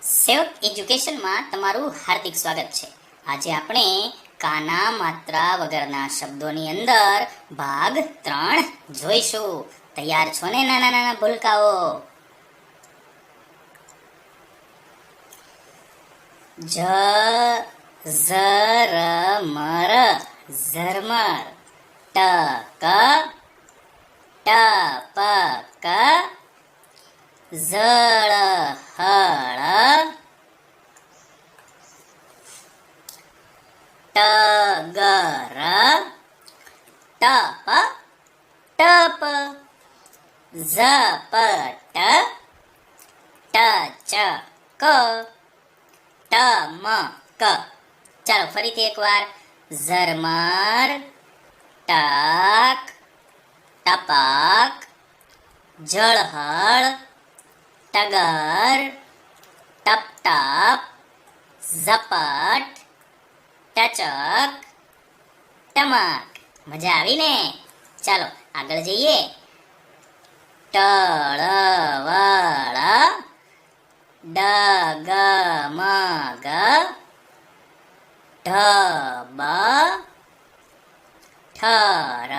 સેવક એજ્યુકેશનમાં તમારું હાર્દિક સ્વાગત છે। આજે આપણે કાના માત્રા વગરના શબ્દોની અંદર ભાગ 3 જોઈશું। તૈયાર છો ને નાના નાના ભૂલકાઓ? જ ઝરમર ઝરમર, ટક ટપક, ઝળહળ, ટગર, ટપ ટપ, ઝપટ, ટચક, ટમક। ચાલો ફરીથી એકવાર। ઝરમર, ટક ટપક, ઝળહળ, ટગર, ટપ ટપ, ઝપટ, ટચક, ટમક। મજા આવી ને? ચાલો આગળ જઈએ। ટળવળ, ડગમગ, ઢબ ઠર,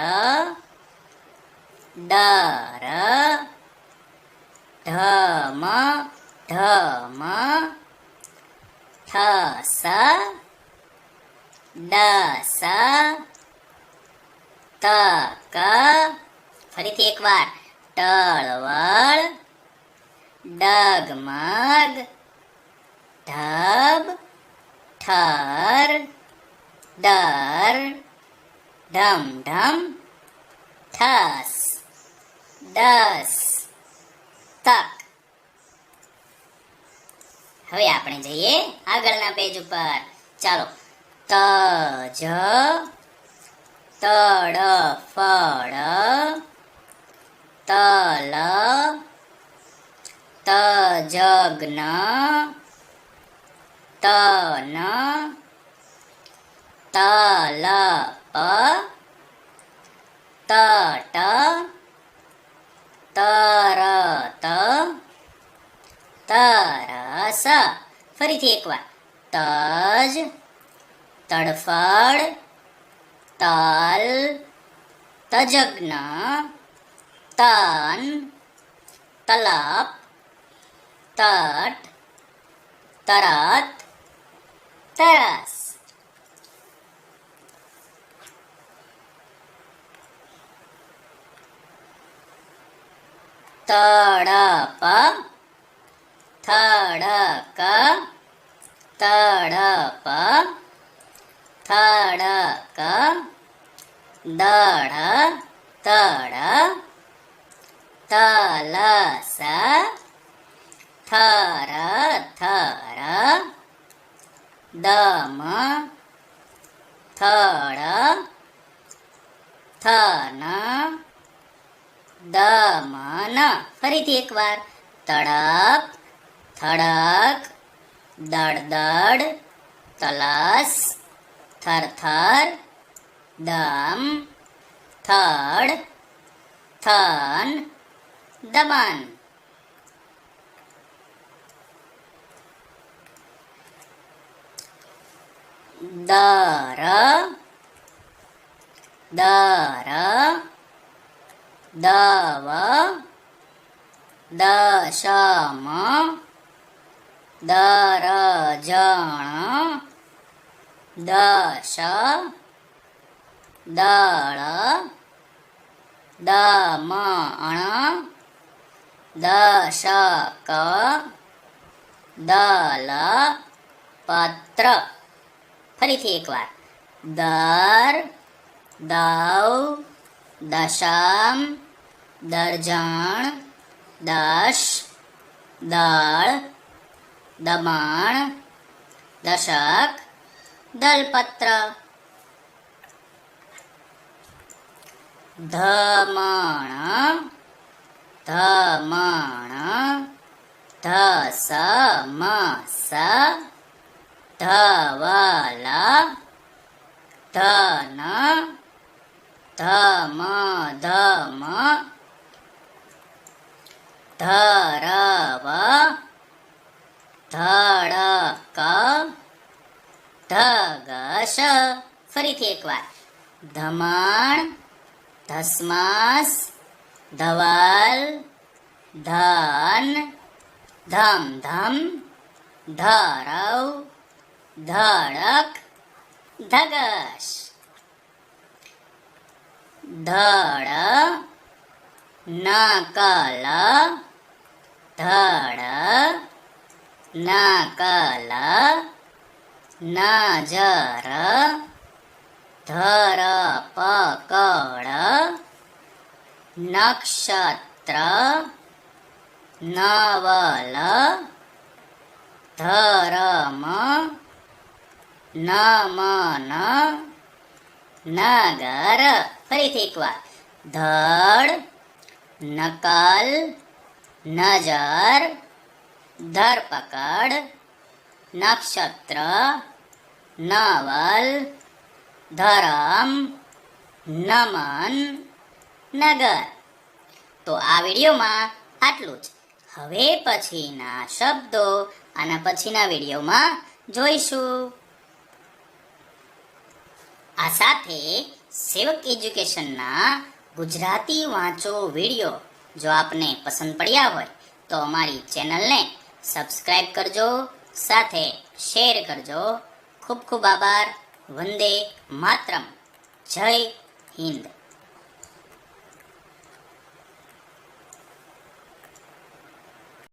ડર, ઢમ ઢમ, ઠસ ડસ, તક। ફરીથી એકવાર। ટળવળ, ડગમગ, ઢબ ઠર, ડર, ઢમ ઢમ, ઠસ દસ, તક। હવે આપણે જઈએ આગળના પેજ ઉપર। ચાલો। તજ તડફળ, તલ તજજ્ઞ, તન તલપ, તટ તરત, તરસ। ફરીથી એકવાર। તજ તડફળ, તલ તજજ્ઞ, તન તલપ, તટ તરત, તરસ। તડપ થડક, તડપ થડક, દળ તળ, તલસ, થર થર, દમ થળ, થન દમન। ફરીથી એકવાર। તડપ થડક, દળદળ, તલસ, થરથર, દમ થડ, થન દમન। દર દર, દવ દશમ, દરજણ, દશ, દળ, દમણ, દશક, દલ પત્ર। ફરીથી એકવાર। દર દવ, દશમ, દર્જણ, દશ, દળ, દમણ, દશક, દલપત્ર। ધમણ ધમણ, ધસમસ, ધવલ, ધન ધમ ધમ, ધરવ ધડક ધગશ. ફરીથી એકવાર. ધમણ ધસમસ ધવલ ધન ધમ ધમ ધરવ ધડક ધગશ. ધડ નકલ ધડ નકલ નજર ધર પકડ નક્ષત્ર નવલ ધરમ નમન નગર. ફરીથી એકવાર. ધડ નકલ નજર ધરપકડ નક્ષત્ર નવલ ધરમ નમન નગર. તો આ વિડીયોમાં આટલું જ. હવે પછીના શબ્દો આના પછીના વિડીયોમાં જોઈશું. આ સાથે સેવક એજ્યુકેશનના ગુજરાતી વાંચો વિડીયો જો આપને પસંદ પડ્યા હોય તો અમારી ચેનલને સબસ્ક્રાઈબ કરજો, સાથે શેર કરજો. ખૂબ ખૂબ આભાર. વંદે માતરમ. જય હિન્દ.